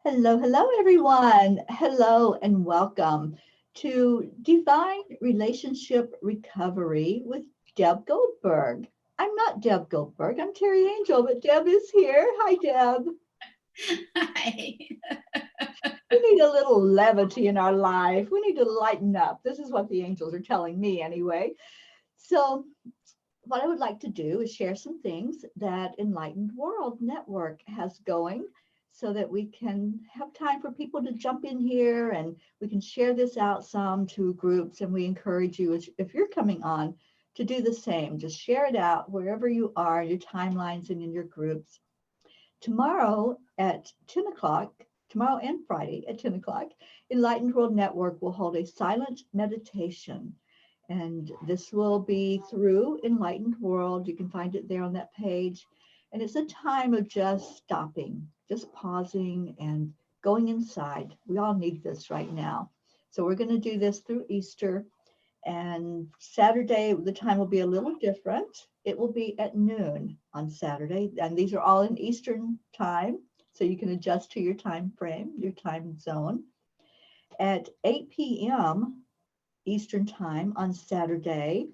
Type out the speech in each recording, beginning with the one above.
Hello, hello, everyone. Hello and welcome to Divine Relationship Recovery with Deb Goldberg. I'm not Deb Goldberg, I'm Terry Angel, but Deb is here. Hi, Deb. Hi. We need a little levity in our life. We need to lighten up. This is what the angels are telling me, anyway. So, what I would like to do is share some things that Enlightened World Network has going so that we can have time for people to jump in here and we can share this out some to groups. And we encourage you, if you're coming on, to do the same. Just share it out wherever you are, your timelines and in your groups. Tomorrow at 10 o'clock, tomorrow and Friday at 10 o'clock, Enlightened World Network will hold a silent meditation. And this will be through Enlightened World. You can find it there on that page. And it's a time of just stopping, just pausing and going inside. We all need this right now. So we're going to do this through Easter. And Saturday, the time will be a little different. It will be at noon on Saturday. And these are all in Eastern time. So you can adjust to your time frame, your time zone. At 8 p.m. Eastern time on Saturday,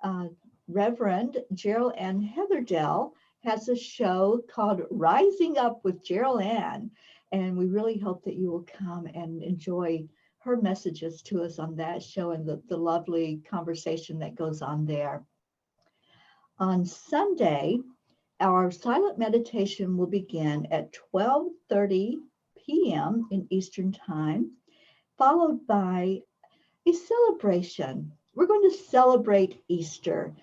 uh, Reverend Gerald Ann Heatherdale has a show called Rising Up with Gerald Ann. And we really hope that you will come and enjoy her messages to us on that show and the lovely conversation that goes on there. On Sunday, our silent meditation will begin at 12:30 p.m. in Eastern Time, followed by a celebration. We're going to celebrate Easter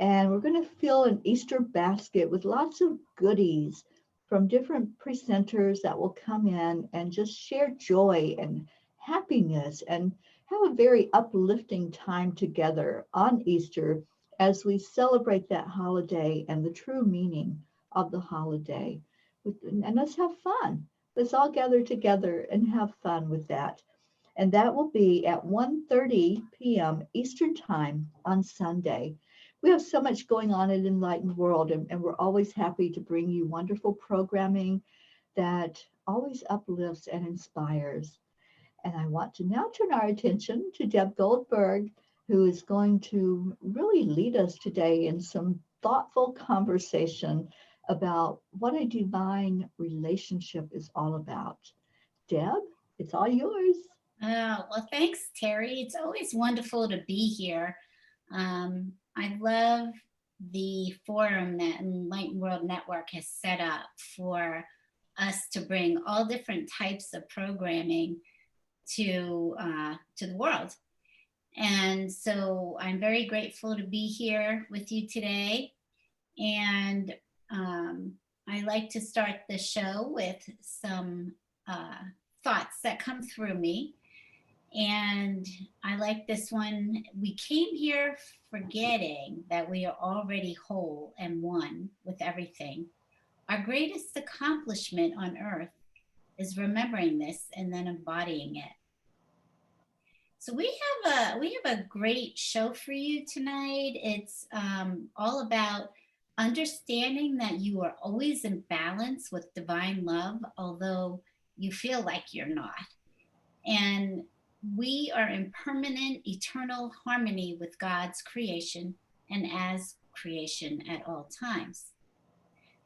and we're going to fill an Easter basket with lots of goodies from different presenters that will come in and just share joy and happiness and have a very uplifting time together on Easter as we celebrate that holiday and the true meaning of the holiday. And let's have fun. Let's all gather together and have fun with that. And that will be at 1:30 p.m. Eastern Time on Sunday. We have so much going on in Enlightened World, and we're always happy to bring you wonderful programming that always uplifts and inspires. And I want to now turn our attention to Deb Goldberg, who is going to really lead us today in some thoughtful conversation about what a divine relationship is all about. Deb, it's all yours. Well, thanks, Terry. It's always wonderful to be here. I love the forum that Enlightened World Network has set up for us to bring all different types of programming to the world. And so I'm very grateful to be here with you today. And I like to start the show with some thoughts that come through me. And I like this one. We came here forgetting that we are already whole and one with everything. Our greatest accomplishment on earth is remembering this and then embodying it. So we have a great show for you tonight. It's all about understanding that you are always in balance with divine love, although you feel like you're not. And we are in permanent, eternal harmony with God's creation and as creation at all times.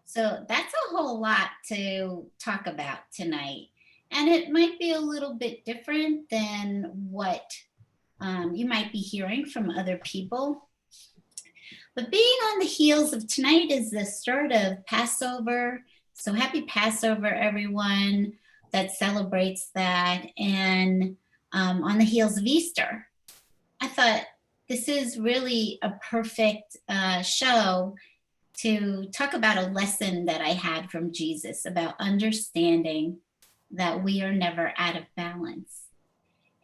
So that's a whole lot to talk about tonight. And it might be a little bit different than what you might be hearing from other people. But being on the heels of tonight is the start of Passover. So happy Passover, everyone that celebrates that. And on the heels of Easter, I thought this is really a perfect show to talk about a lesson that I had from Jesus about understanding that we are never out of balance.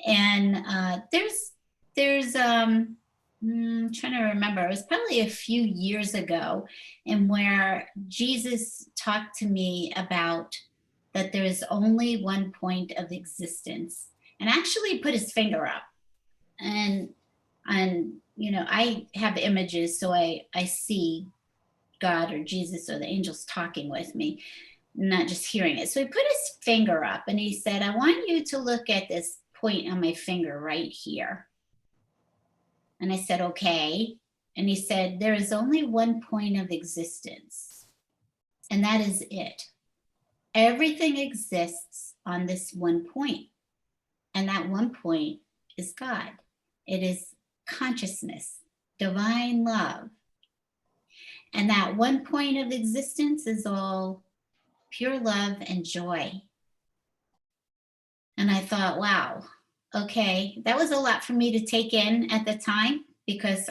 And there's trying to remember, it was probably a few years ago, and where Jesus talked to me about that there is only one point of existence, and actually put his finger up. And I have images, so I see God or Jesus or the angels talking with me. not just hearing it. So he put his finger up and he said, I want you to look at this point on my finger right here. And I said, okay. And he said, there is only one point of existence, and that is it. Everything exists on this one point, and that one point is God. It is consciousness, divine love. And that one point of existence is all pure love and joy. And I thought, wow, okay, that was a lot for me to take in at the time, because,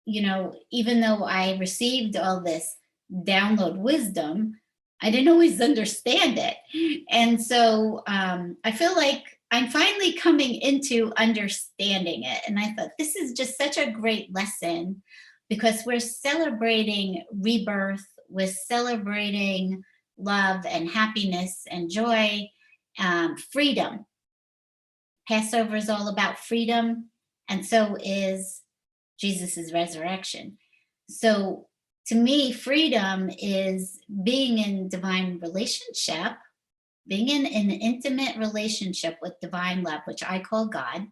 you know, even though I received all this download wisdom, I didn't always understand it. And so I feel like I'm finally coming into understanding it. And I thought this is just such a great lesson, because we're celebrating rebirth, we're celebrating love and happiness and joy, freedom. Passover is all about freedom, and so is Jesus's resurrection. So to me, freedom is being in divine relationship, being in an intimate relationship with divine love, which I call God,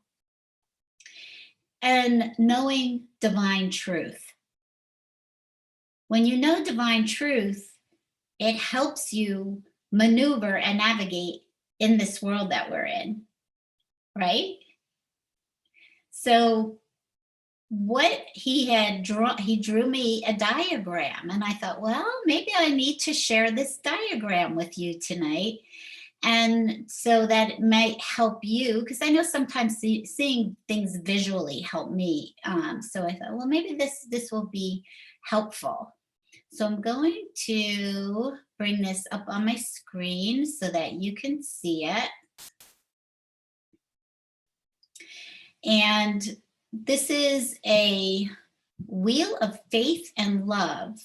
and knowing divine truth. When you know divine truth, it helps you maneuver and navigate in this world that we're in, right? So what he drew me a diagram, and I thought, well, maybe I need to share this diagram with you tonight, and so that it might help you, because I know sometimes seeing things visually help me. So I thought, well, maybe this will be helpful. So I'm going to bring this up on my screen so that you can see it. And this is a wheel of faith and love.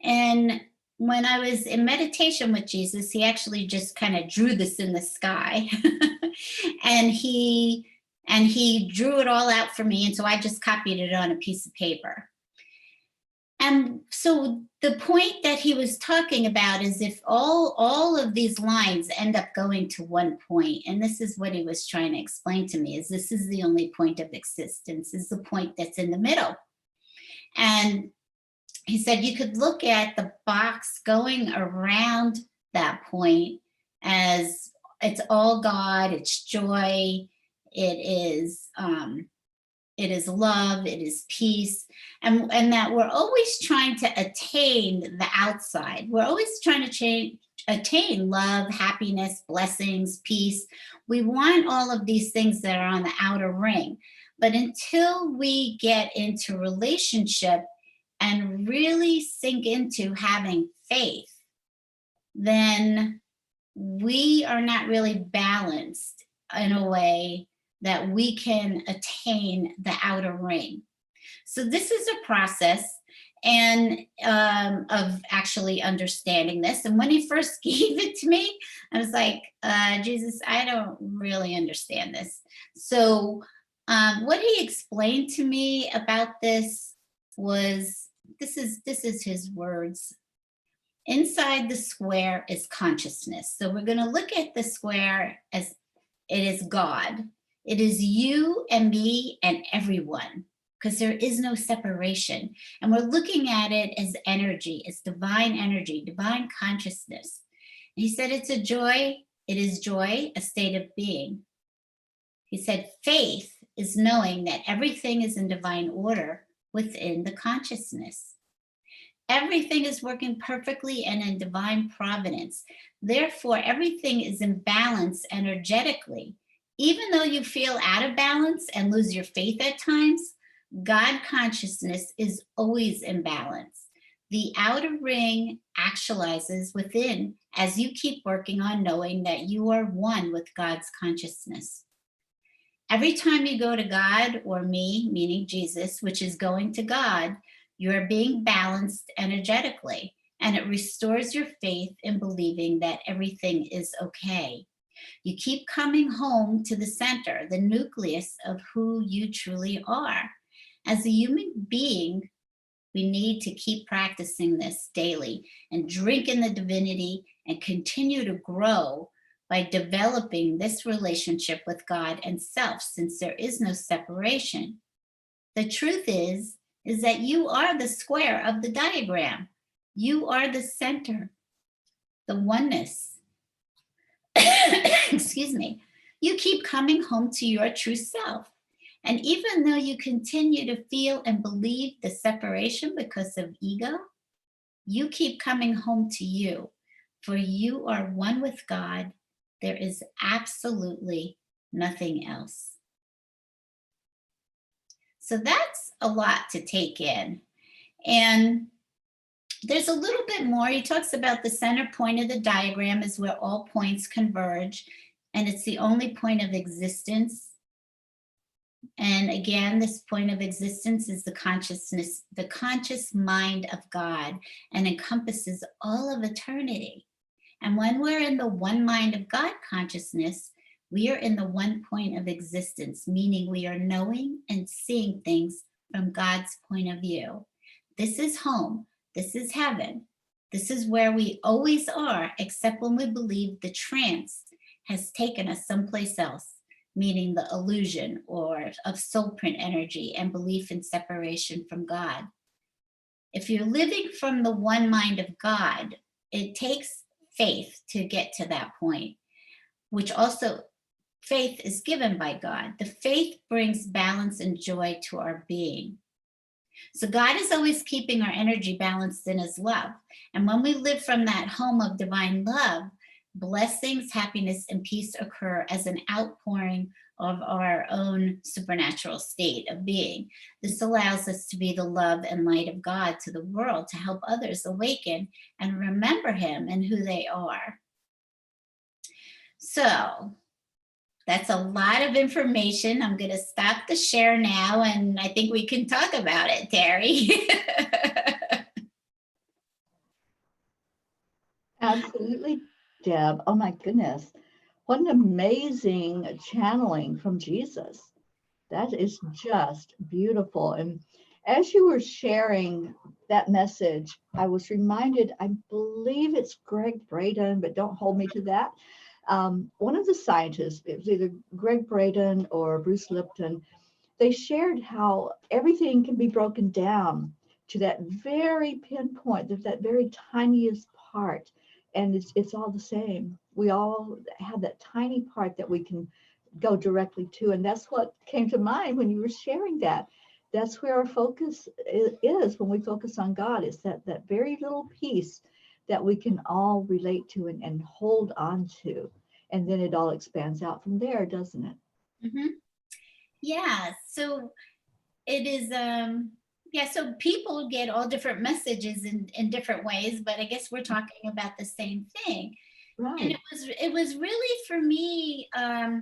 And when I was in meditation with Jesus, he actually just kind of drew this in the sky. and he drew it all out for me. And so I just copied it on a piece of paper. And so the point that he was talking about is if all of these lines end up going to one point, and this is what he was trying to explain to me, is this is the only point of existence, is the point that's in the middle. And he said you could look at the box going around that point as it's all God, it's joy, it is love, it is peace, and that we're always trying to attain the outside. We're always trying to attain love, happiness, blessings, peace. We want all of these things that are on the outer ring. But until we get into relationship and really sink into having faith, then we are not really balanced in a way that we can attain the outer ring. So this is a process and of actually understanding this. And when he first gave it to me, I was like, Jesus, I don't really understand this. So what he explained to me about this was, this is his words. Inside the square is consciousness. So we're going to look at the square as it is God. It is you and me and everyone, because there is no separation. And we're looking at it as energy, as divine energy, divine consciousness. And he said it's a joy. It is joy, a state of being. He said faith is knowing that everything is in divine order within the consciousness. Everything is working perfectly and in divine providence. Therefore, everything is in balance energetically. Even though you feel out of balance and lose your faith at times, God consciousness is always in balance. The outer ring actualizes within as you keep working on knowing that you are one with God's consciousness. Every time you go to God, or me, meaning Jesus, which is going to God, you are being balanced energetically, and it restores your faith in believing that everything is okay. You keep coming home to the center, the nucleus of who you truly are. As a human being, We need to keep practicing this daily and drink in the divinity and continue to grow by developing this relationship with God and self, since there is no separation. The truth is that you are the square of the diagram. You are the center, the oneness. Excuse me. You keep coming home to your true self. And even though you continue to feel and believe the separation because of ego, you keep coming home to you, for you are one with God. There is absolutely nothing else. So that's a lot to take in. And there's a little bit more. He talks about the center point of the diagram is where all points converge, and it's the only point of existence. And again, this point of existence is the consciousness, the conscious mind of God, and encompasses all of eternity. And when we're in the one mind of God consciousness, we are in the one point of existence, meaning we are knowing and seeing things from God's point of view. This is home. This is heaven. This is where we always are, except when we believe the trance has taken us someplace else, meaning the illusion or of soul print energy and belief in separation from God. If you're living from the one mind of God, it takes faith to get to that point, which also faith is given by God. The faith brings balance and joy to our being. So God is always keeping our energy balanced in his love. And when we live from that home of divine love, blessings, happiness, and peace occur as an outpouring of our own supernatural state of being. This allows us to be the love and light of God to the world, to help others awaken and remember him and who they are. So that's a lot of information. I'm going to stop the share now, and I think we can talk about it, Terry. Absolutely, Deb. Oh my goodness. What an amazing channeling from Jesus. That is just beautiful. And as you were sharing that message, I was reminded, I believe it's Greg Braden, but don't hold me to that. One of the scientists, it was either Greg Braden or Bruce Lipton, they shared how everything can be broken down to that very pinpoint, that very tiniest part. And it's all the same. We all have that tiny part that we can go directly to. And that's what came to mind when you were sharing that. That's where our focus is when we focus on God. It's that very little piece that we can all relate to and hold on to. And then it all expands out from there, doesn't it? Mm-hmm. Yeah, so it is, so people get all different messages in different ways, but I guess we're talking about the same thing. Right. And it was really, for me, I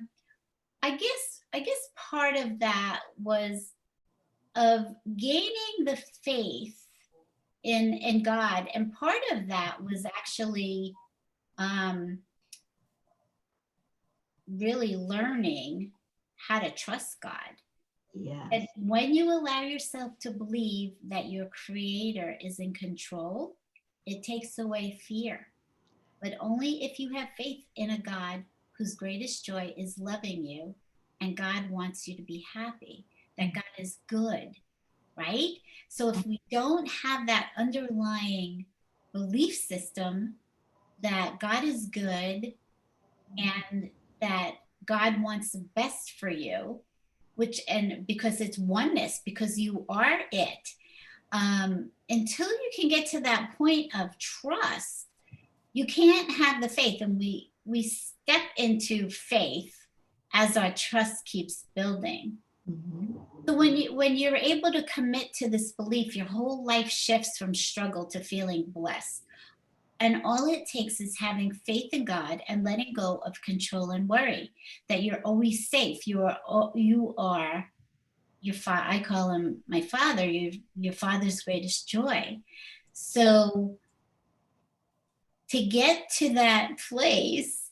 guess part of that was of gaining the faith in God, and part of that was actually really learning how to trust God. Yes. And when you allow yourself to believe that your creator is in control, it takes away fear. But only if you have faith in a God whose greatest joy is loving you, and God wants you to be happy, that God is good, right? So if we don't have that underlying belief system that God is good and that God wants the best for you, and because it's oneness, because you are it, until you can get to that point of trust, you can't have the faith. And we step into faith as our trust keeps building. Mm-hmm. So when you're able to commit to this belief, your whole life shifts from struggle to feeling blessed. And all it takes is having faith in God and letting go of control and worry, that you're always safe. You are your father. I call him my father. Your father's greatest joy. So to get to that place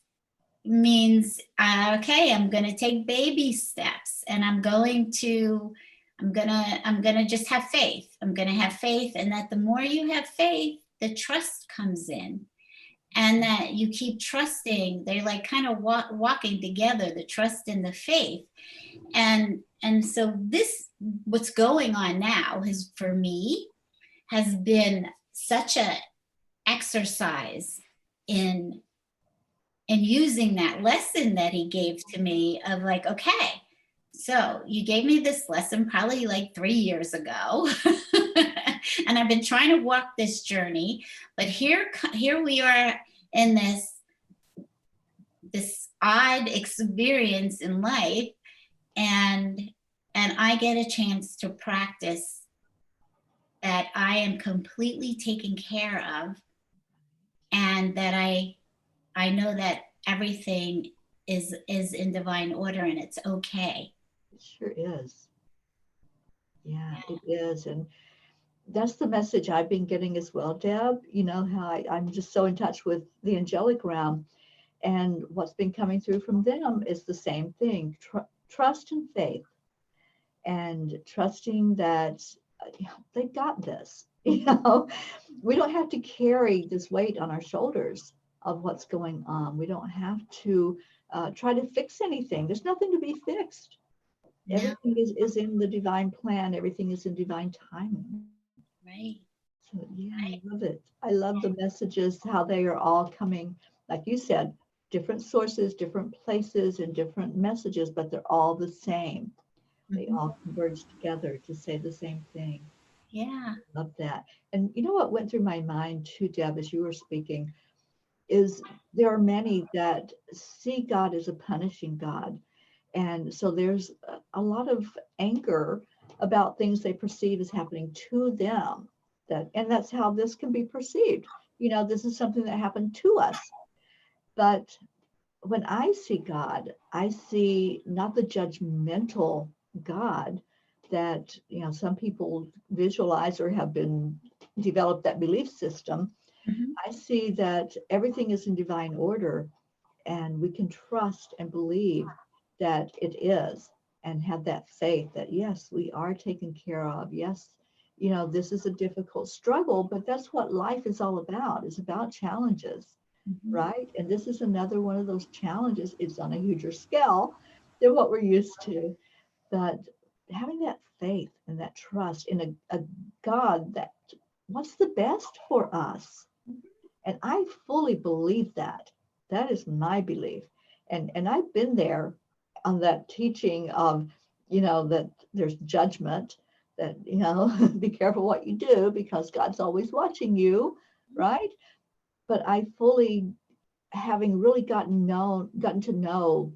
means, okay, I'm going to take baby steps, and I'm going to just have faith. I'm going to have faith. And that the more you have faith, the trust comes in. And that you keep trusting. They're like kind of walking together, the trust and the faith. And so this, what's going on now is, for me, has been such a exercise in using that lesson that he gave to me of like, okay, so you gave me this lesson probably like 3 years ago. And I've been trying to walk this journey, but here we are in this odd experience in life, and I get a chance to practice that I am completely taken care of, and that I know that everything is in divine order and it's okay. It sure is. Yeah, it is. And that's the message I've been getting as well, Deb. You know, how I'm just so in touch with the angelic realm. And what's been coming through from them is the same thing, trust and faith, and trusting that they've got this. You know, we don't have to carry this weight on our shoulders of what's going on. We don't have to try to fix anything. There's nothing to be fixed. Yeah. Everything is in the divine plan. Everything is in divine timing. Right. So yeah, Right. I love it. I love the messages, how they are all coming, like you said, different sources, different places, and different messages, but they're all the same. They all converge together to say the same thing. Yeah. Love that. And you know what went through my mind too, Deb, as you were speaking, is there are many that see God as a punishing God. And so there's a lot of anger about things they perceive as happening to them. And that's how this can be perceived. You know, this is something that happened to us. But when I see God, I see not the judgmental God that, you know, some people visualize or have been developed that belief system. Mm-hmm. I see that everything is in divine order, and we can trust and believe that it is, and have that faith that yes, we are taken care of. Yes, you know, this is a difficult struggle, but that's what life is all about. It's about challenges. Mm-hmm. Right? And this is another one of those challenges. It's on a huger scale than what we're used to. But having that faith and that trust in a God that wants the best for us. And I fully believe that. That is my belief. And I've been there on that teaching of, you know, that there's judgment, that, you know, be careful what you do because God's always watching you, right? But I fully, having really gotten to know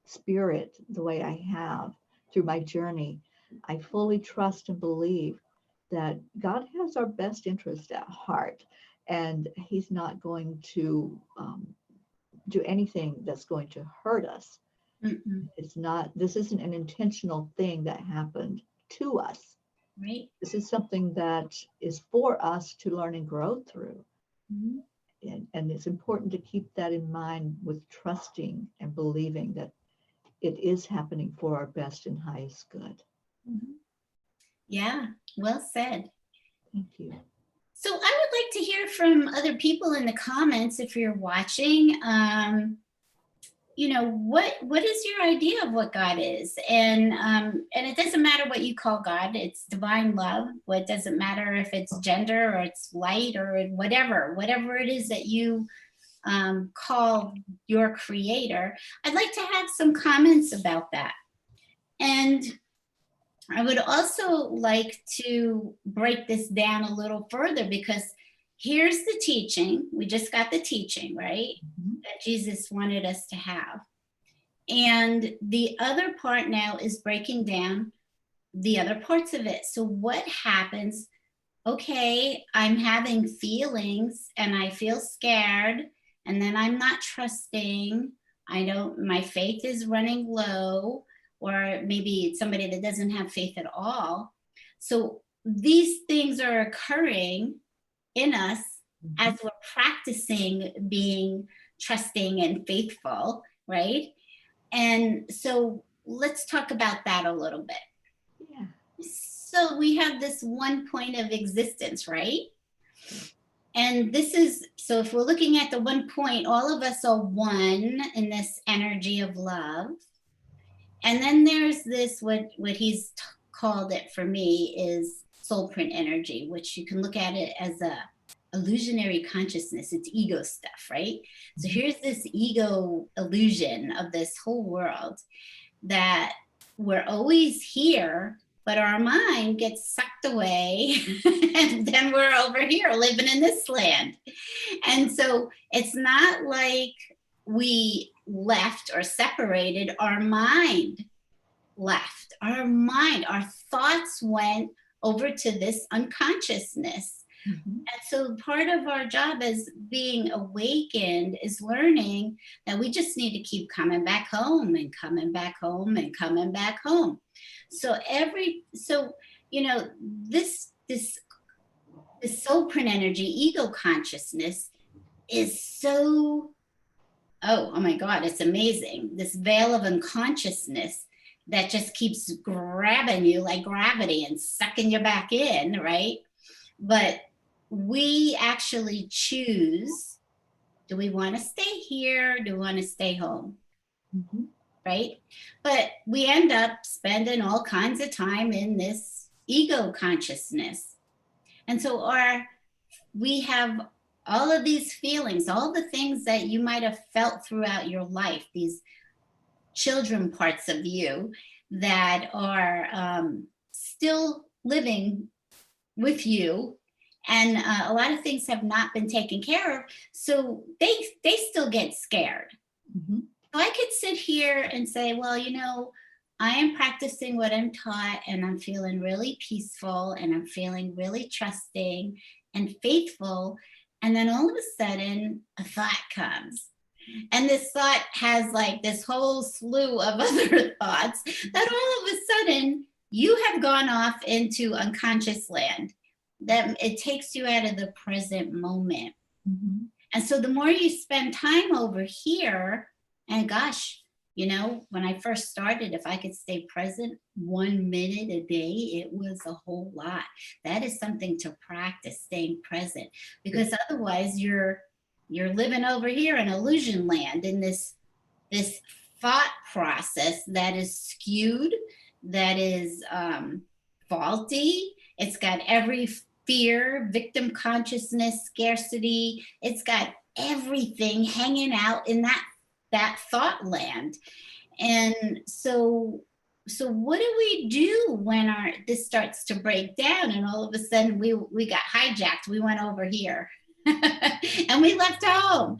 spirit the way I have through my journey, I fully trust and believe that God has our best interest at heart, and he's not going to do anything that's going to hurt us. Mm-mm. This isn't an intentional thing that happened to us. Right. This is something that is for us to learn and grow through. Mm-hmm. And it's important to keep that in mind with trusting and believing that it is happening for our best and highest good. Mm-hmm. Yeah, well said. Thank you. So I would like to hear from other people in the comments if you're watching. You know, what is your idea of what God is? And it doesn't matter what you call God. It's divine love. It doesn't matter if it's gender or it's light or whatever it is that you call your creator. I'd like to have some comments about that. And I would also like to break this down a little further, because here's the teaching. We just got the teaching, right? Mm-hmm. That Jesus wanted us to have. And the other part now is breaking down the other parts of it. So what happens? Okay, I'm having feelings and I feel scared, and then I'm not trusting. My faith is running low, or maybe it's somebody that doesn't have faith at all. So these things are occurring in us as we're practicing being trusting and faithful, right? And so let's talk about that a little bit. Yeah. So we have this one point of existence, right? And this is, so if we're looking at the one point, all of us are one in this energy of love. And then there's this, what he's called it for me is soul print energy, which you can look at it as a illusionary consciousness. It's ego stuff, right? So here's this ego illusion of this whole world that we're always here, but our mind gets sucked away and then we're over here living in this land. And so it's not like we left or separated, our mind left. Our thoughts went over to this unconsciousness. Mm-hmm. And so part of our job as being awakened is learning that we just need to keep coming back home and coming back home and coming back home. So this soul print energy, ego consciousness is so, oh my God, it's amazing. This veil of unconsciousness that just keeps grabbing you like gravity and sucking you back in, right? But we actually choose, do we want to stay here? Do we want to stay home? Mm-hmm. Right? But we end up spending all kinds of time in this ego consciousness. And so we have all of these feelings, all the things that you might have felt throughout your life, these children parts of you that are still living with you. And a lot of things have not been taken care of. So they still get scared. Mm-hmm. So I could sit here and say, well, I am practicing what I'm taught and I'm feeling really peaceful and I'm feeling really trusting and faithful. And then all of a sudden a thought comes. And this thought has like this whole slew of other thoughts that all of a sudden you have gone off into unconscious land. That it takes you out of the present moment. Mm-hmm. And so the more you spend time over here, and gosh, when I first started, if I could stay present 1 minute a day, it was a whole lot. That is something to practice, staying present, because otherwise you're living over here in illusion land, in this thought process that is skewed, that is faulty. It's got every fear, victim consciousness, scarcity. It's got everything hanging out in that thought land. And so what do we do when this starts to break down and all of a sudden we got hijacked, we went over here and we left home,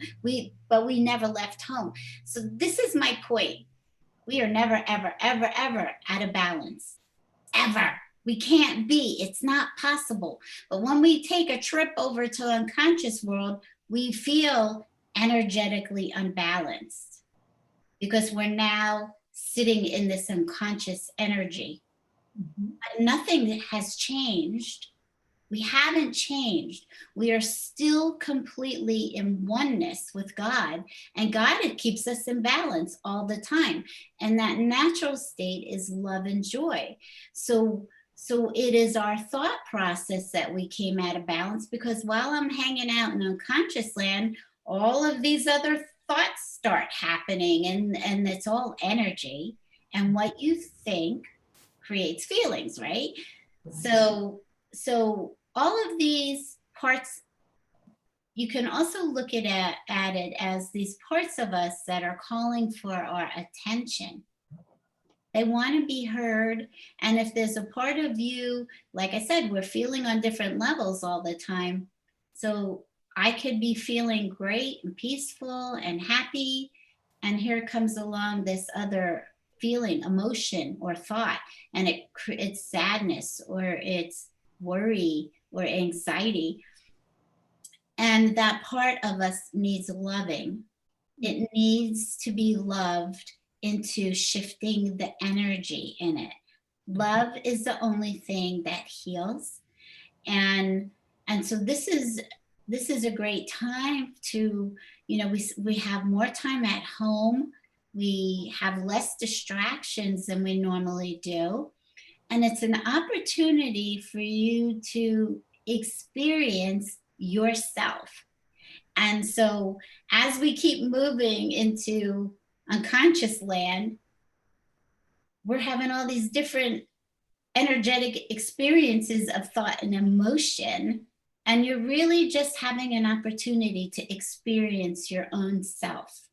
but we never left home. So this is my point. We are never, ever, ever, ever out of balance, ever. We can't be, it's not possible. But when we take a trip over to unconscious world, we feel energetically unbalanced because we're now sitting in this unconscious energy. Mm-hmm. But nothing has changed. We haven't changed. We are still completely in oneness with God, and God keeps us in balance all the time. And that natural state is love and joy. So it is our thought process that we came out of balance, because while I'm hanging out in unconscious land, all of these other thoughts start happening, and it's all energy. And what you think creates feelings, right? So all of these parts, you can also look at it as these parts of us that are calling for our attention. They want to be heard. And if there's a part of you, like I said, we're feeling on different levels all the time. So I could be feeling great and peaceful and happy. And here comes along this other feeling, emotion or thought. And it's sadness, or it's worry or anxiety. And that part of us needs loving. It needs to be loved into shifting the energy in it. Love is the only thing that heals. And so this is a great time to, we have more time at home. We have less distractions than we normally do. And it's an opportunity for you to experience yourself. And so as we keep moving into unconscious land, we're having all these different energetic experiences of thought and emotion. And you're really just having an opportunity to experience your own self.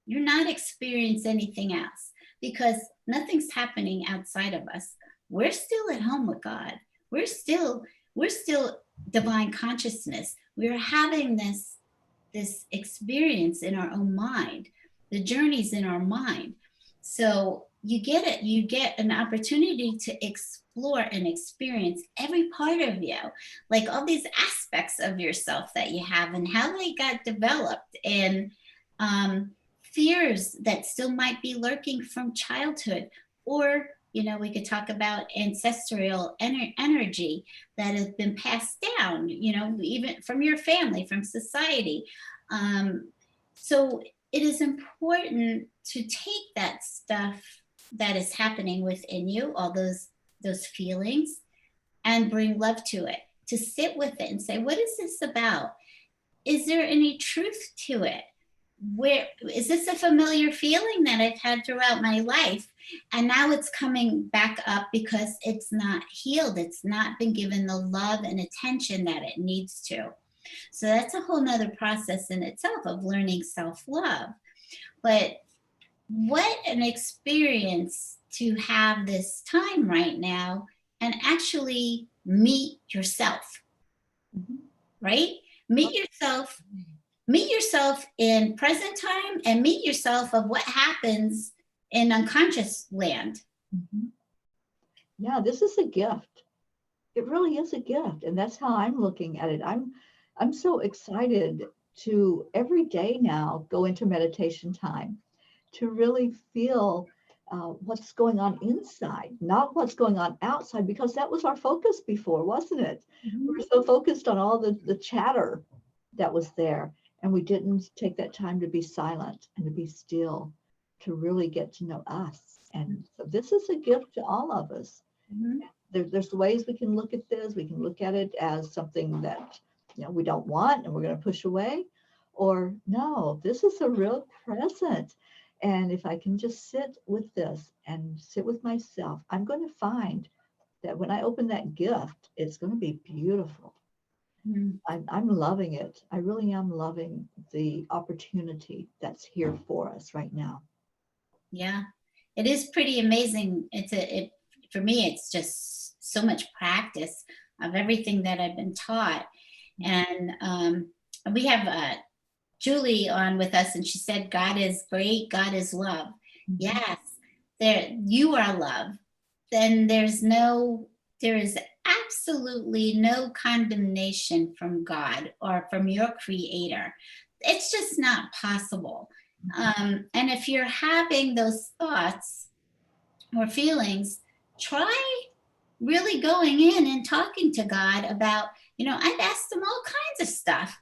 You're not experiencing anything else because nothing's happening outside of us. We're still at home with God. We're still divine consciousness. We're having this experience in our own mind. The journey's in our mind. So you get an opportunity to explore and experience every part of you, like all these aspects of yourself that you have and how they got developed, and fears that still might be lurking from childhood, or we could talk about ancestral energy that has been passed down, even from your family, from society. So it is important to take that stuff that is happening within you, all those feelings, and bring love to it, to sit with it and say, what is this about? Is there any truth to it? Where is this a familiar feeling that I've had throughout my life? And now it's coming back up because it's not healed. It's not been given the love and attention that it needs to. So that's a whole nother process in itself of learning self-love. But what an experience to have this time right now and actually meet yourself, right? Meet yourself in present time and meet yourself of what happens in unconscious land. Yeah, this is a gift. It really is a gift. And that's how I'm looking at it. I'm so excited to every day now go into meditation time to really feel what's going on inside, not what's going on outside, because that was our focus before, wasn't it? We were so focused on all the chatter that was there, and we didn't take that time to be silent and to be still, to really get to know us. And so this is a gift to all of us. There's ways we can look at this. We can look at it as something that we don't want and we're going to push away, or no, this is a real present. And if I can just sit with this and sit with myself, I'm going to find that when I open that gift, it's going to be beautiful. I'm loving it. I really am loving the opportunity that's here for us right now. Yeah, it is pretty amazing. For me, it's just so much practice of everything that I've been taught. And we have Julie on with us, and she said, God is great, God is love. Yes, you are love. Then there is absolutely no condemnation from God or from your creator. It's just not possible. And if you're having those thoughts or feelings, try really going in and talking to God about, I've asked him all kinds of stuff.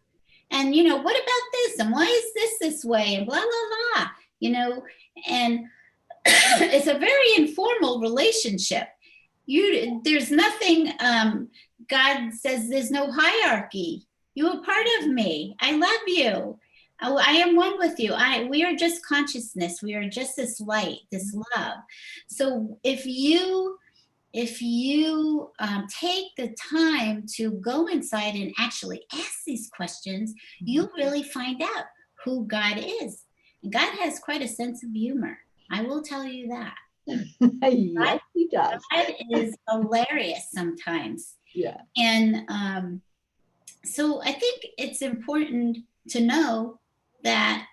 And, what about this? And why is this way? And blah, blah, blah, and it's a very informal relationship. There's nothing, God says there's no hierarchy. You are part of me. I love you. I am one with you. We are just consciousness. We are just this light, this love. So if you take the time to go inside and actually ask these questions, you'll really find out who God is. And God has quite a sense of humor. I will tell you that. Yes, he does. God is hilarious sometimes. Yeah. And so I think it's important to know that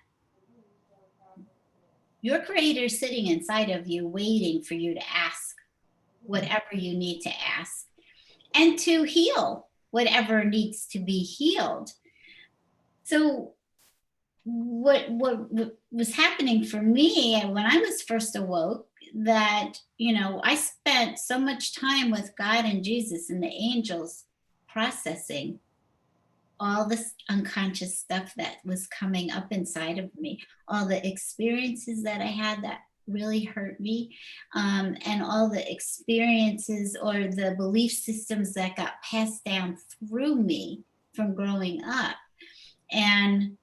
your creator is sitting inside of you, waiting for you to ask whatever you need to ask, and to heal whatever needs to be healed. So what was happening for me when I was first awoke, that I spent so much time with God and Jesus and the angels processing all this unconscious stuff that was coming up inside of me, all the experiences that I had that really hurt me, and all the experiences or the belief systems that got passed down through me from growing up. And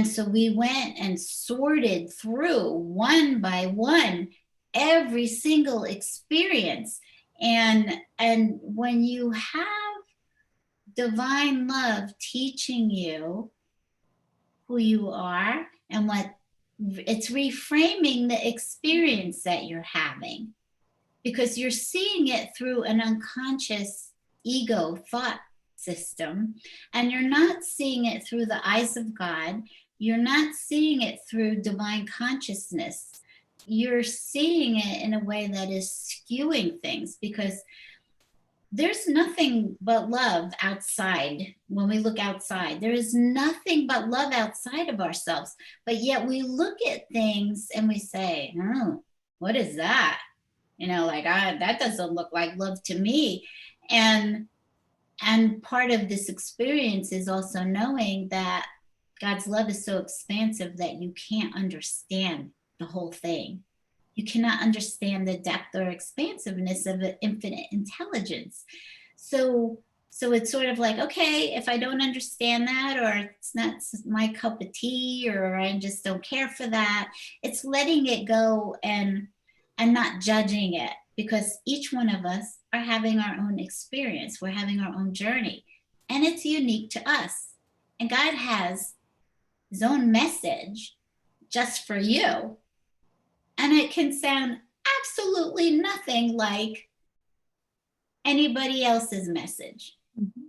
so we went and sorted through one by one every single experience. And when you have divine love teaching you who you are and what it's reframing the experience that you're having, because you're seeing it through an unconscious ego thought system, and you're not seeing it through the eyes of God. You're not seeing it through divine consciousness. You're seeing it in a way that is skewing things, because there's nothing but love outside. When we look outside, there is nothing but love outside of ourselves. But yet we look at things and we say, oh, what is that? You know, like, that doesn't look like love to me. And part of this experience is also knowing that God's love is so expansive that you can't understand the whole thing. You cannot understand the depth or expansiveness of the infinite intelligence. So it's sort of like, okay, if I don't understand that, or it's not my cup of tea, or I just don't care for that, it's letting it go and not judging it, because each one of us are having our own experience. We're having our own journey, and it's unique to us. And God has his own message just for you. And it can sound absolutely nothing like anybody else's message. Mm-hmm.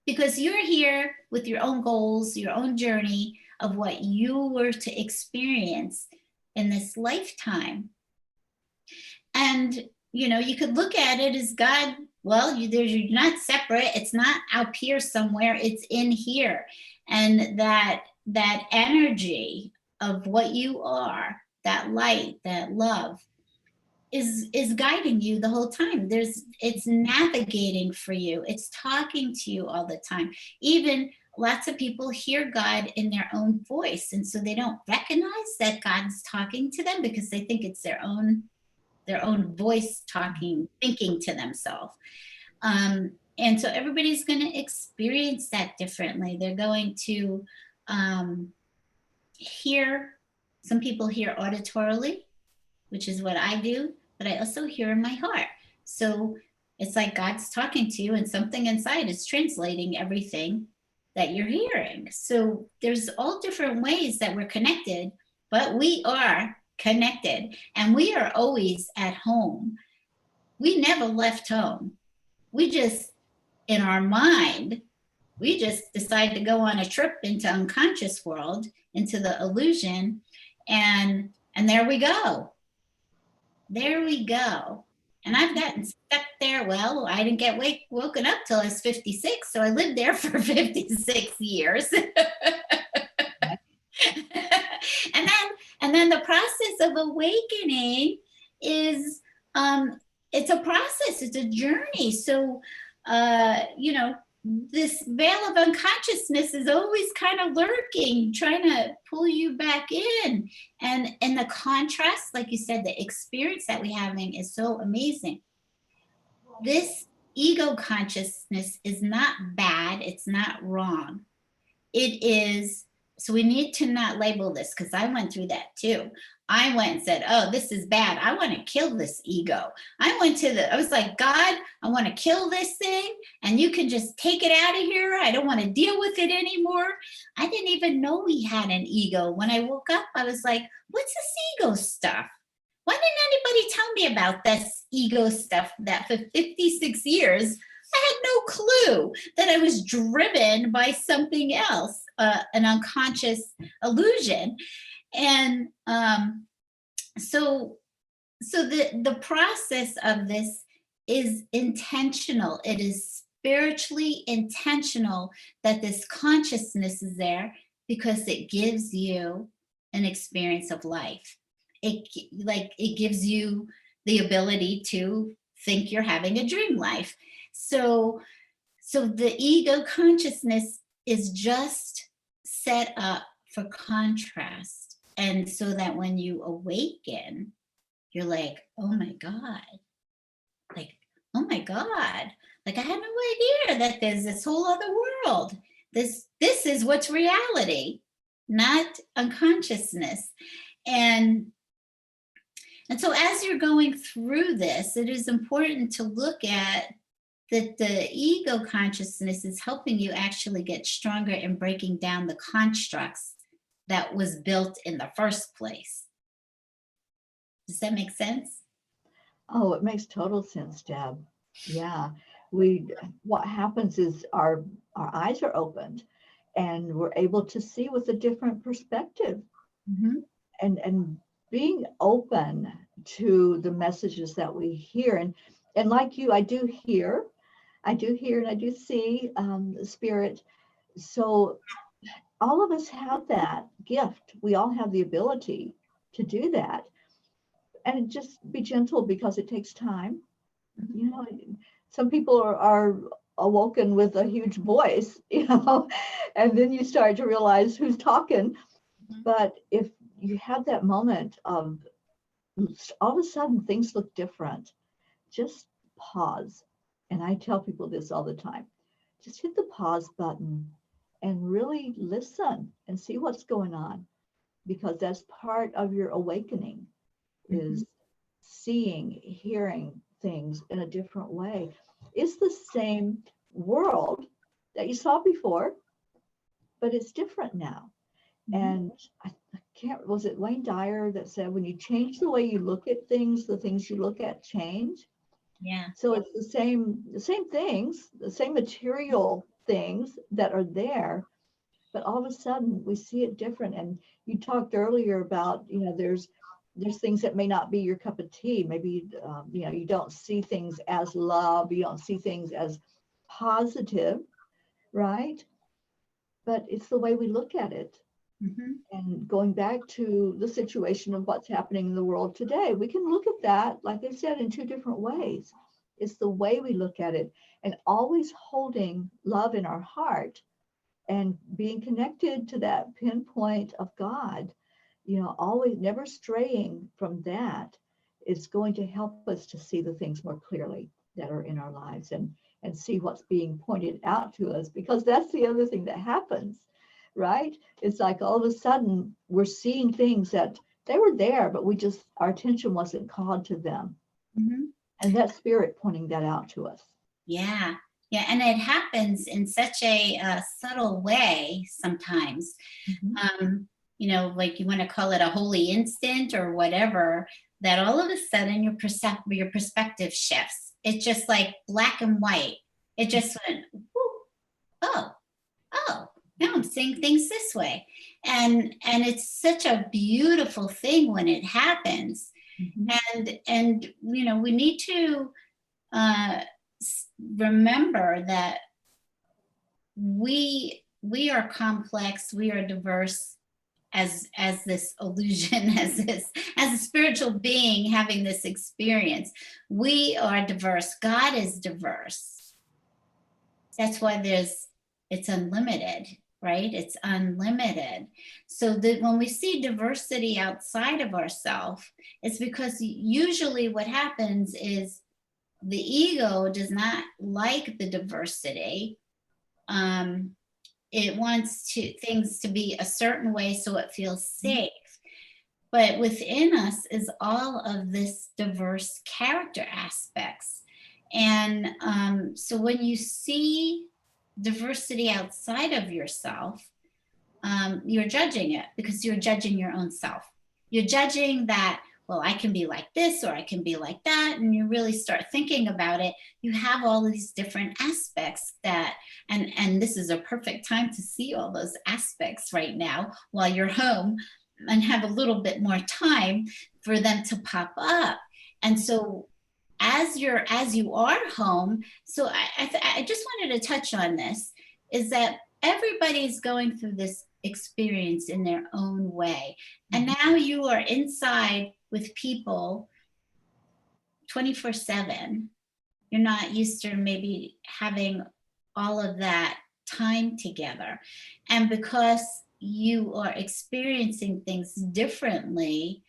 Because you're here with your own goals, your own journey of what you were to experience in this lifetime. And, you know, you could look at it as God, well, you're not separate. It's not out here somewhere. It's in here. And that energy of what you are, that light, that love, is guiding you the whole time. It's navigating for you. It's talking to you all the time. Even lots of people hear God in their own voice, and so they don't recognize that God's talking to them, because they think it's their own voice talking, thinking to themselves. And so everybody's going to experience that differently. They're going to hear. Some people hear auditorily, which is what I do, but I also hear in my heart. So it's like God's talking to you, and something inside is translating everything that you're hearing. So there's all different ways that we're connected, but we are connected, and we are always at home. We never left home. We just, in our mind, we just decide to go on a trip into unconscious world, into the illusion, and there we go. There we go. And I've gotten stuck there. Well, I didn't get woken up till I was 56, so I lived there for 56 years. And then the process of awakening is, it's a process, it's a journey. So, you know, this veil of unconsciousness is always kind of lurking, trying to pull you back in. And the contrast, like you said, the experience that we're having is so amazing. This ego consciousness is not bad. It's not wrong. It is. So we need to not label this, because I went through that too. I went and said, oh, this is bad. I want to kill this ego. I was like, God, I want to kill this thing, and you can just take it out of here. I don't want to deal with it anymore. I didn't even know we had an ego. When I woke up, I was like, what's this ego stuff? Why didn't anybody tell me about this ego stuff that for 56 years, I had no clue that I was driven by something else, an unconscious illusion. And so the process of this is intentional. It is spiritually intentional that this consciousness is there, because it gives you an experience of life. It gives you the ability to think you're having a dream life. So the ego consciousness is just set up for contrast And so that when you awaken, you're like, oh my God, like, oh my God, like I had no idea that there's this whole other world. This is what's reality, not unconsciousness. And so as you're going through this, it is important to look at that the ego consciousness is helping you actually get stronger in breaking down the constructs that was built in the first place. Does that make sense? Oh, it makes total sense, Deb. Yeah. What happens is our eyes are opened and we're able to see with a different perspective. Mm-hmm. And being open to the messages that we hear. And like you, I do hear and I do see the spirit. So all of us have that gift. We all have the ability to do that. And just be gentle because it takes time. You know, some people are awoken with a huge voice, and then you start to realize who's talking. But if you have that moment of all of a sudden things look different, just pause. And I tell people this all the time. Just hit the pause button and really listen and see what's going on, because that's part of your awakening, is seeing, hearing things in a different way. It's the same world that you saw before, but it's different now. And I can't, was it Wayne Dyer that said, when you change the way you look at things, the things you look at change? Yeah. So it's the same things, the same material things that are there, but all of a sudden we see it different. And you talked earlier about, there's things that may not be your cup of tea. Maybe, you don't see things as love, you don't see things as positive, right? But it's the way we look at it. Mm-hmm. And going back to the situation of what's happening in the world today, we can look at that, like I said, in two different ways. It's the way we look at it, and always holding love in our heart and being connected to that pinpoint of God, always never straying from that, is going to help us to see the things more clearly that are in our lives, and see what's being pointed out to us, because that's the other thing that happens, right? It's like all of a sudden we're seeing things that they were there, but our attention wasn't called to them. Mm-hmm. And that spirit pointing that out to us. Yeah. Yeah. And it happens in such a subtle way sometimes. Mm-hmm. Like you want to call it a holy instant or whatever, that all of a sudden your perspective shifts. It's just like black and white. It just went, oh, now I'm seeing things this way. And it's such a beautiful thing when it happens. Mm-hmm. And we need to remember that we are complex, we are diverse as this illusion, as a spiritual being having this experience. We are diverse. God is diverse. That's why it's unlimited, right? It's unlimited. So that when we see diversity outside of ourselves, it's because usually what happens is the ego does not like the diversity. It wants things to be a certain way so it feels safe. But within us is all of this diverse character aspects. And so when you see diversity outside of yourself, you're judging it because you're judging your own self. You're judging that, well, I can be like this or I can be like that. And you really start thinking about it. You have all these different aspects and this is a perfect time to see all those aspects right now while you're home and have a little bit more time for them to pop up. And so as you are home, so I just wanted to touch on this, is that everybody's going through this experience in their own way. And now you are inside with people 24/7. You're not used to maybe having all of that time together. And because you are experiencing things differently,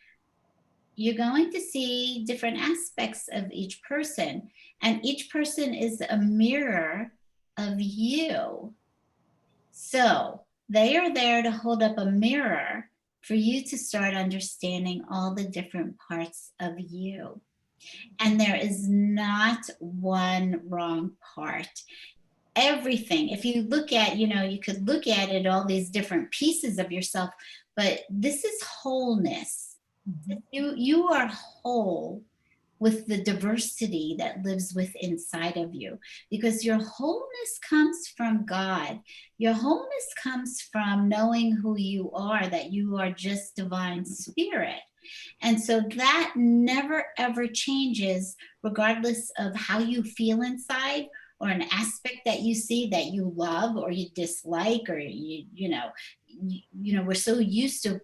you're going to see different aspects of each person. And each person is a mirror of you. So they are there to hold up a mirror for you to start understanding all the different parts of you. And there is not one wrong part. Everything, if you look at, you could look at it, all these different pieces of yourself, but this is wholeness. You are whole with the diversity that lives within inside of you, because your wholeness comes from God. Your wholeness comes from knowing who you are, that you are just divine spirit. And so that never ever changes, regardless of how you feel inside, or an aspect that you see that you love or you dislike, or we're so used to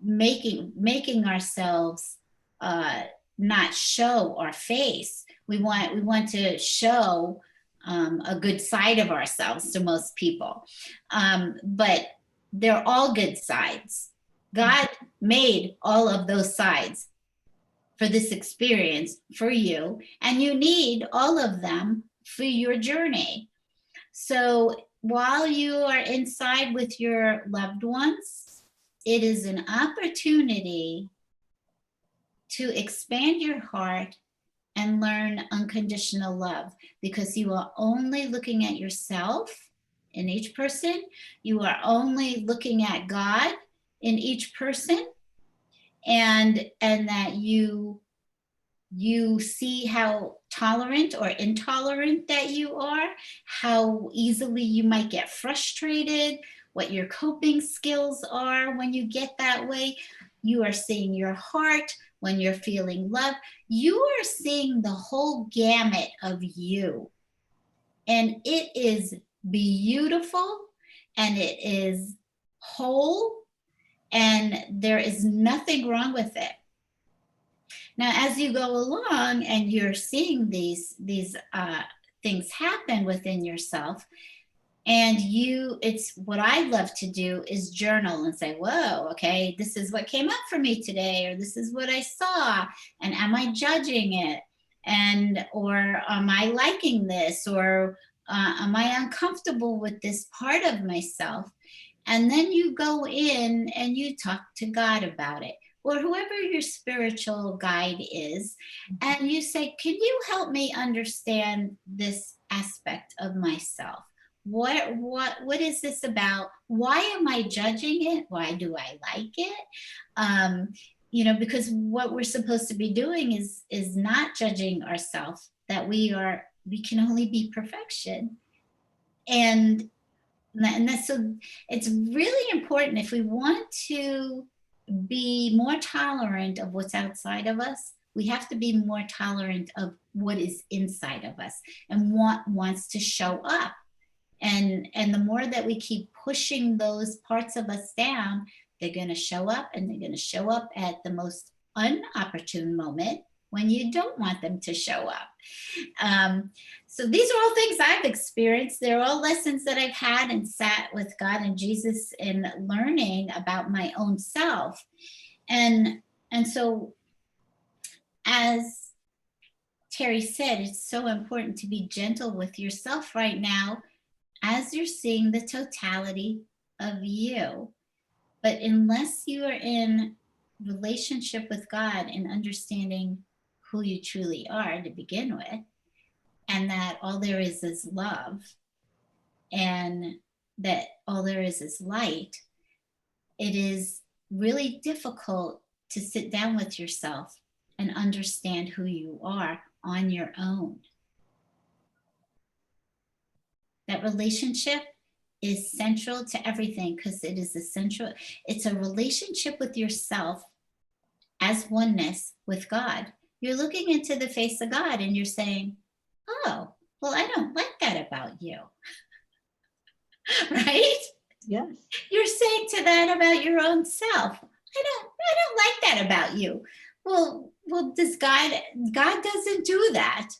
making ourselves not show our face. We want to show a good side of ourselves to most people, but they're all good sides. God made all of those sides for this experience for you, and you need all of them for your journey. So while you are inside with your loved ones, it is an opportunity to expand your heart and learn unconditional love, because you are only looking at yourself in each person. You are only looking at God in each person, and that you see how tolerant or intolerant that you are, how easily you might get frustrated, what your coping skills are when you get that way. You are seeing your heart when you're feeling love. You are seeing the whole gamut of you. And it is beautiful, and it is whole, and there is nothing wrong with it. Now, as you go along and you're seeing these things happen within yourself, and it's what I love to do is journal and say, whoa, okay, this is what came up for me today, or this is what I saw, and am I judging it? Or am I liking this? Or am I uncomfortable with this part of myself? And then you go in and you talk to God about it, or whoever your spiritual guide is, and you say, can you help me understand this aspect of myself? What is this about? Why am I judging it? Why do I like it? Because what we're supposed to be doing is not judging ourselves, that we can only be perfection. And that's, so it's really important, if we want to be more tolerant of what's outside of us, we have to be more tolerant of what is inside of us and what wants to show up. And the more that we keep pushing those parts of us down, they're going to show up, and they're going to show up at the most unopportune moment when you don't want them to show up. So these are all things I've experienced. They're all lessons that I've had and sat with God and Jesus in learning about my own self. And so, as Terry said, it's so important to be gentle with yourself right now as you're seeing the totality of you. But unless you are in relationship with God and understanding who you truly are to begin with, and that all there is love, and that all there is light, it is really difficult to sit down with yourself and understand who you are on your own. That relationship is central to everything, because it is essential. It's a relationship with yourself as oneness with God. You're looking into the face of God and you're saying, oh, well, I don't like that about you. Right? Yes. You're saying to that about your own self. I don't like that about you. Well, does God doesn't do that.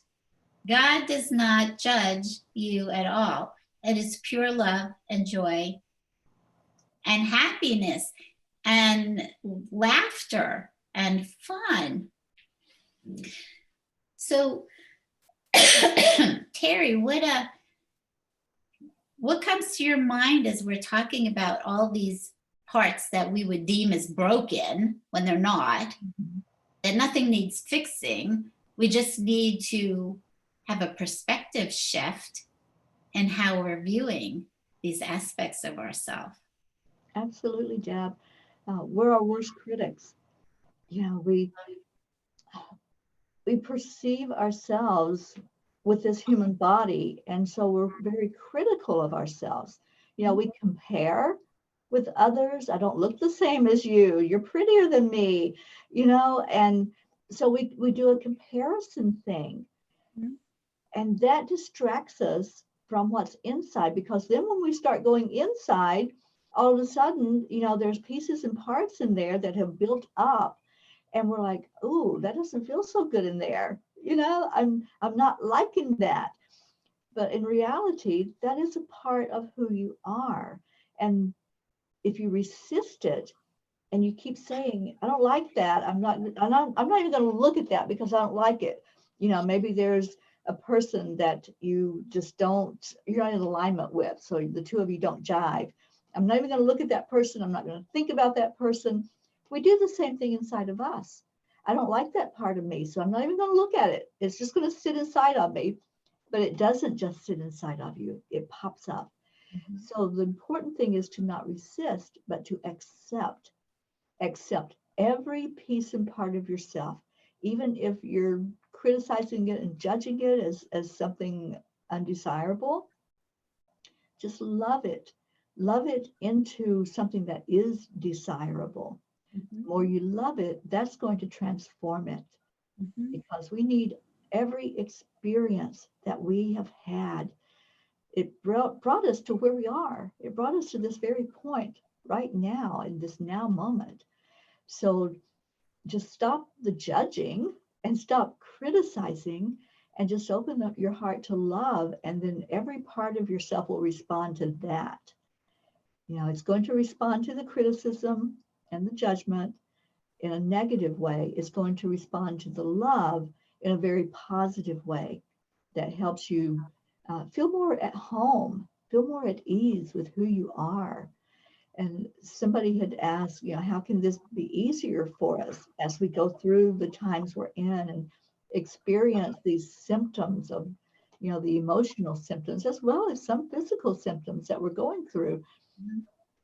God does not judge you at all. It is pure love and joy and happiness and laughter and fun. So, Terry, what comes to your mind as we're talking about all these parts that we would deem as broken when they're not, that nothing needs fixing? We just need to have a perspective shift in how we're viewing these aspects of ourselves. Absolutely, Deb. We're our worst critics. You know, we perceive ourselves with this human body, and so we're very critical of ourselves. You know, we compare with others. I don't look the same as you. You're prettier than me, you know, and so we do a comparison thing. Mhm. And that distracts us from what's inside, because then when we start going inside, all of a sudden, you know, there's pieces and parts in there that have built up, and we're like, oh, that doesn't feel so good in there. You know, I'm not liking that. But in reality, that is a part of who you are. And if you resist it and you keep saying, I don't like that, I'm not even going to look at that because I don't like it. You know, maybe there's a person that you just you're not in alignment with. So the two of you don't jive. I'm not even going to look at that person. I'm not going to think about that person. We do the same thing inside of us. I don't like that part of me, so I'm not even going to look at it. It's just going to sit inside of me. But it doesn't just sit inside of you, it pops up. Mm-hmm. So the important thing is to not resist, but to accept every piece and part of yourself, even if you're criticizing it and judging it as something undesirable. Just love it into something that is desirable. Mm-hmm. The more you love it, that's going to transform it. Mm-hmm. Because we need every experience that we have had. It brought us to where we are. It brought us to this very point right now, in this now moment. So just stop the judging and stop criticizing, and just open up your heart to love, and then every part of yourself will respond to that. You know, it's going to respond to the criticism and the judgment in a negative way. It's going to respond to the love in a very positive way that helps you feel more at home, feel more at ease with who you are. And somebody had asked, you know, how can this be easier for us as we go through the times we're in and experience these symptoms of, you know, the emotional symptoms as well as some physical symptoms that we're going through. Mm-hmm.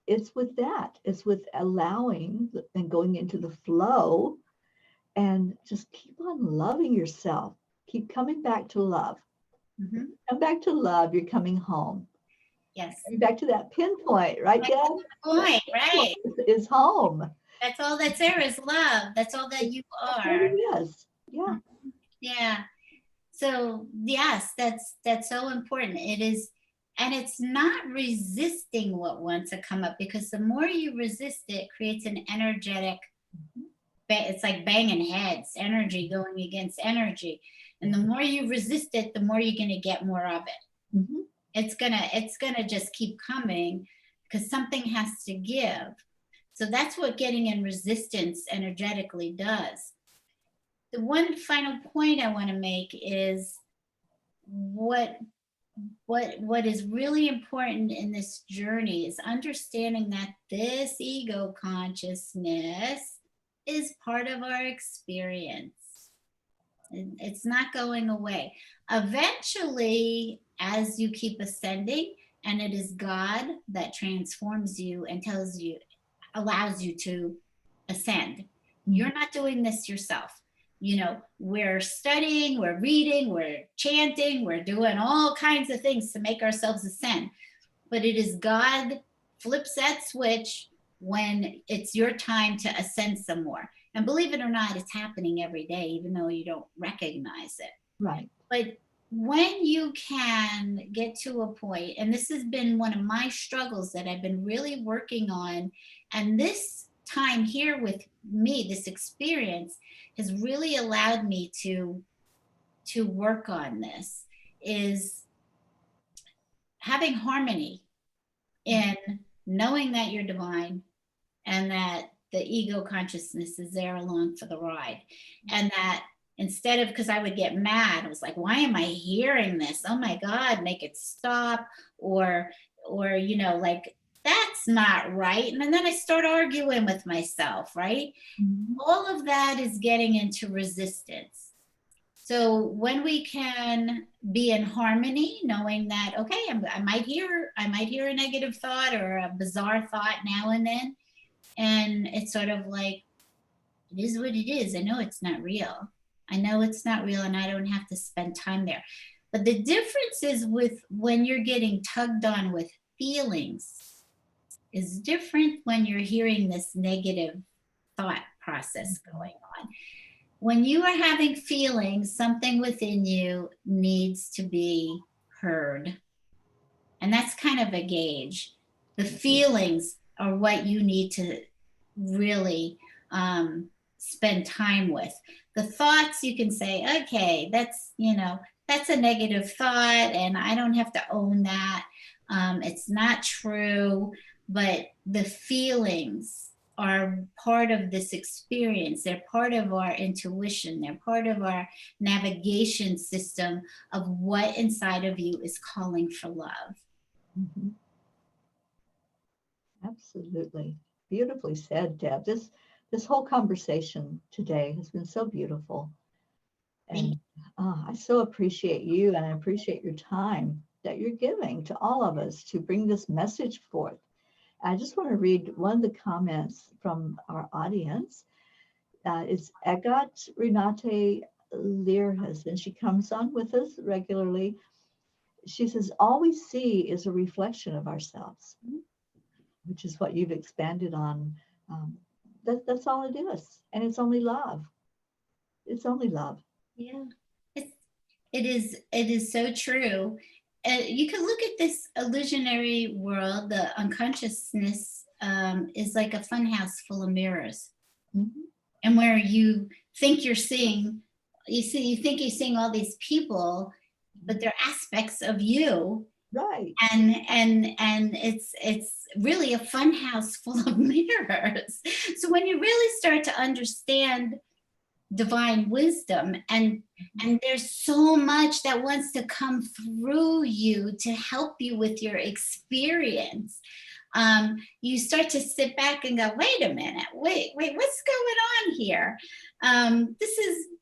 It's with that. It's with allowing and going into the flow, and just keep on loving yourself. Keep coming back to love. Mm-hmm. Come back to love. You're coming home. Yes. Back to that pinpoint, right, Deb? Point, right. Is home. That's all that's there is love. That's all that you are. Yes. Yeah. Yeah. So yes, that's so important. It is, and it's not resisting what wants to come up, because the more you resist it, it creates an energetic, it's like banging heads, energy going against energy. And the more you resist it, the more you're going to get more of it. Mm-hmm. It's gonna just keep coming, because something has to give. So that's what getting in resistance energetically does. The one final point I want to make is what is really important in this journey is understanding that this ego consciousness is part of our experience. It's not going away. Eventually, as you keep ascending, and it is God that transforms you and allows you to ascend. You're not doing this yourself. You know, we're studying, we're reading, we're chanting, we're doing all kinds of things to make ourselves ascend. But it is God flips that switch when it's your time to ascend some more. And believe it or not, it's happening every day, even though you don't recognize it. Right. But when you can get to a point, and this has been one of my struggles that I've been really working on, and this time here with me, this experience has really allowed me to work on this, is having harmony in knowing that you're divine and that the ego consciousness is there along for the ride. And that instead of, because I would get mad, I was like, why am I hearing this? Oh my God, make it stop. Or, you know, like, that's not right. And then I start arguing with myself, right? Mm-hmm. All of that is getting into resistance. So when we can be in harmony, knowing that, okay, I might hear a negative thought or a bizarre thought now and then. And it's sort of like, it is what it is. I know it's not real. I know it's not real, and I don't have to spend time there. But the difference is with when you're getting tugged on with feelings is different when you're hearing this negative thought process going on. When you are having feelings, something within you needs to be heard. And that's kind of a gauge. The feelings are what you need to really spend time with. The thoughts, you can say, okay, that's, you know, that's a negative thought and I don't have to own that. It's not true, but the feelings are part of this experience. They're part of our intuition. They're part of our navigation system of what inside of you is calling for love. Mm-hmm. Absolutely. Beautifully said, Deb. This whole conversation today has been so beautiful. And I so appreciate you, and I appreciate your time that you're giving to all of us to bring this message forth. I just want to read one of the comments from our audience. It's Egot Renate Learhas, and she comes on with us regularly. She says, all we see is a reflection of ourselves, which is what you've expanded on. That's all it is. And it's only love. It's only love. Yeah, it is so true. You can look at this illusionary world. The unconsciousness is like a funhouse full of mirrors. Mm-hmm. And where you think you're seeing, you think you're seeing all these people, but they're aspects of you. Right. And it's really a funhouse full of mirrors. So when you really start to understand divine wisdom, and there's so much that wants to come through you to help you with your experience, you start to sit back and go, wait a minute, wait, what's going on here?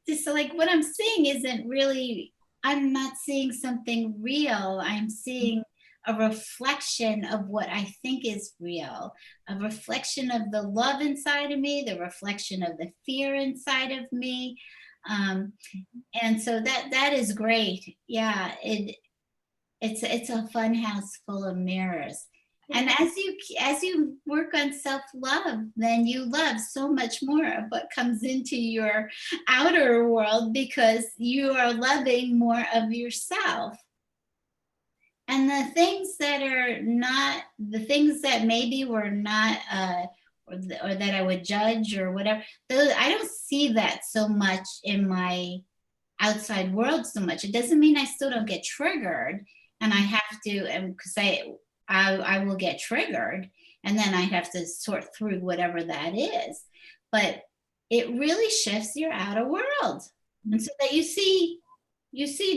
This like what I'm seeing isn't really, I'm not seeing something real. I'm seeing a reflection of what I think is real, a reflection of the love inside of me, the reflection of the fear inside of me. And so that is great. Yeah, it's a fun house full of mirrors. And as you work on self-love, then you love so much more of what comes into your outer world, because you are loving more of yourself. And the things that are not, the things that maybe were not, or that I would judge or whatever, those, I don't see that so much in my outside world so much. It doesn't mean I still don't get triggered, and I have to, and because I will get triggered, and then I have to sort through whatever that is. But it really shifts your outer world, and so that you see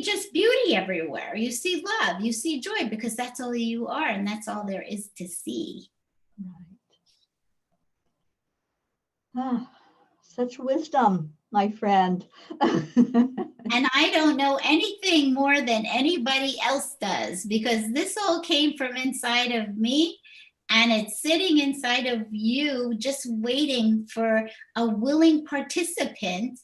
just beauty everywhere. You see love, you see joy, because that's all you are, and that's all there is to see. Right. Ah, such wisdom, my friend. And I don't know anything more than anybody else does, because this all came from inside of me, and it's sitting inside of you, just waiting for a willing participant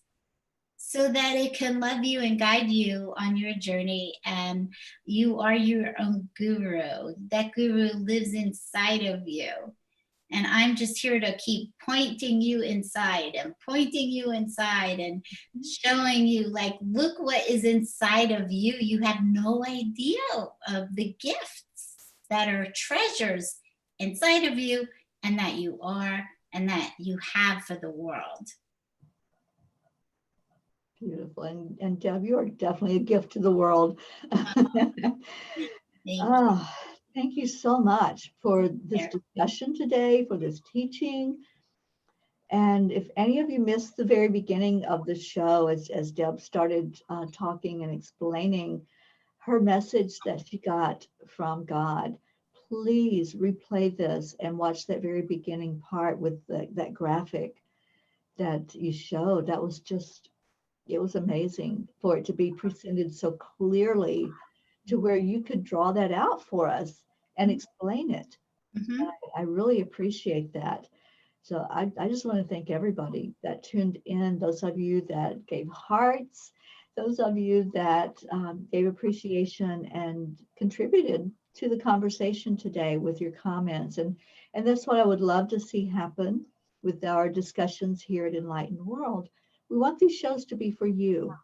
so that it can love you and guide you on your journey. And you are your own guru. That guru lives inside of you. And I'm just here to keep pointing you inside and showing you, like, look what is inside of you. You have no idea of the gifts that are treasures inside of you, and that you are, and that you have for the world. Beautiful. And Deb, you are definitely a gift to the world. Thank Ah, thank you so much for this you. discussion today, for this teaching. And if any of you missed the very beginning of the show, as Deb started talking and explaining her message that she got from God, please replay this and watch that very beginning part with that graphic that you showed. That was just, it was amazing for it to be presented so clearly to where you could draw that out for us and explain it. Mhm. I really appreciate that. So I just want to thank everybody that tuned in, those of you that gave hearts, those of you that gave appreciation and contributed to the conversation today with your comments. And that's what I would love to see happen with our discussions here at Enlightened World. We want these shows to be for you.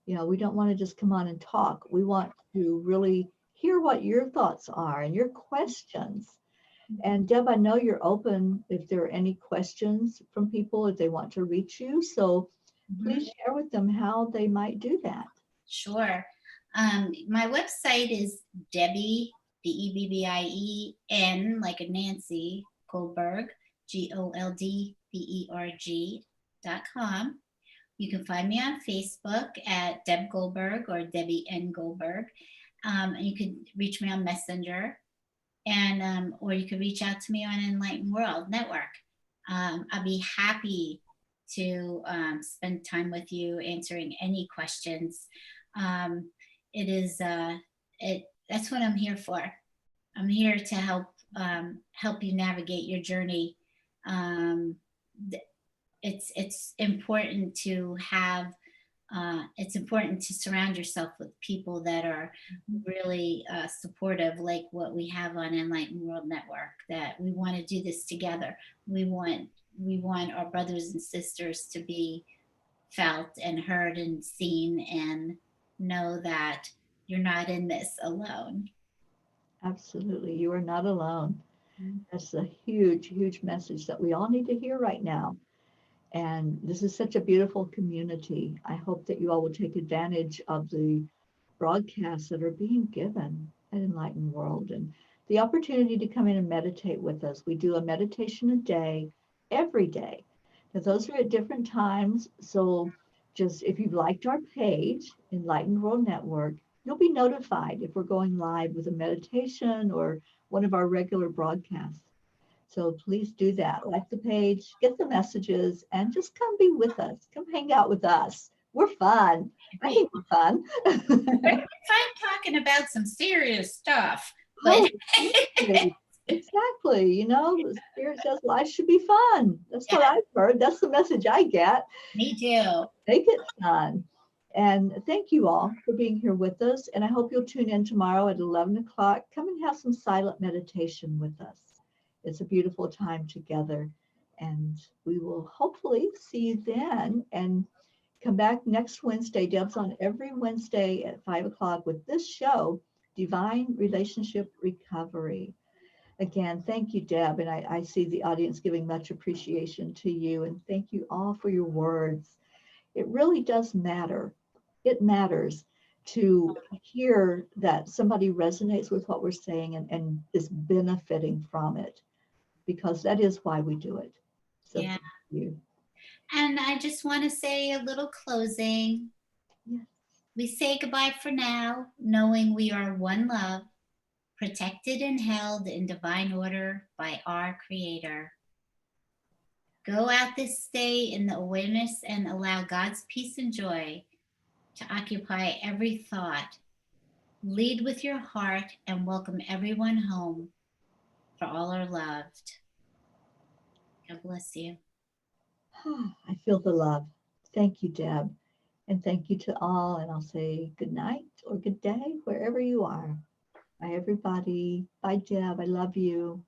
You know, we don't want to just come on and talk. We want to really hear what your thoughts are and your questions. And Deb, I know you're open if there are any questions from people, if they want to reach you. So please share with them how they might do that. Sure. My website is Debbie, Debbien, like a Nancy, Goldberg, Goldberg.com. You can find me on Facebook at Deb Goldberg or Debbie N. Goldberg. And you can reach me on Messenger, and or you can reach out to me on Enlightened World Network. I'll be happy to spend time with you answering any questions. It is that's what I'm here for. I'm here to help you navigate your journey. It's important to have. It's important to surround yourself with people that are really supportive, like what we have on Enlightened World Network. That we want to do this together. We want our brothers and sisters to be felt and heard and seen, and know that you're not in this alone. Absolutely. You are not alone. That's a huge, huge message that we all need to hear right now. And this is such a beautiful community. I hope that you all will take advantage of the broadcasts that are being given at Enlightened World and the opportunity to come in and meditate with us. We do a meditation a day, every day. Now, those are at different times. So just if you've liked our page, Enlightened World Network, you'll be notified if we're going live with a meditation or one of our regular broadcasts. So please do that. Like the page, get the messages, and just come be with us. Come hang out with us. We're fun. I think we're fun. If I'm talking about some serious stuff, Oh, but exactly. You know, the Spirit says life should be fun. That's what yeah, I've heard. That's the message I get. me too. Make it fun. And thank you all for being here with us. And I hope you'll tune in tomorrow at 11 o'clock. Come and have some silent meditation with us. It's a beautiful time together. And we will hopefully see you then and come back next Wednesday. Deb's on every Wednesday at 5 o'clock with this show, Divine Relationship Recovery. Again, thank you, Deb. And I see the audience giving much appreciation to you. And thank you all for your words. It really does matter. It matters to hear that somebody resonates with what we're saying and is benefiting from it, because that is why we do it. So Yeah. thank you. And I just want to say a little closing. Yes. We say goodbye for now, knowing we are one love, protected and held in divine order by our Creator. Go out this day in the awareness and allow God's peace and joy to occupy every thought. Lead with your heart and welcome everyone home, for all are loved. God bless you. I feel the love. Thank you, Deb. And thank you to all. And I'll say good night or good day, wherever you are. Bye, everybody. Bye, Deb. I love you.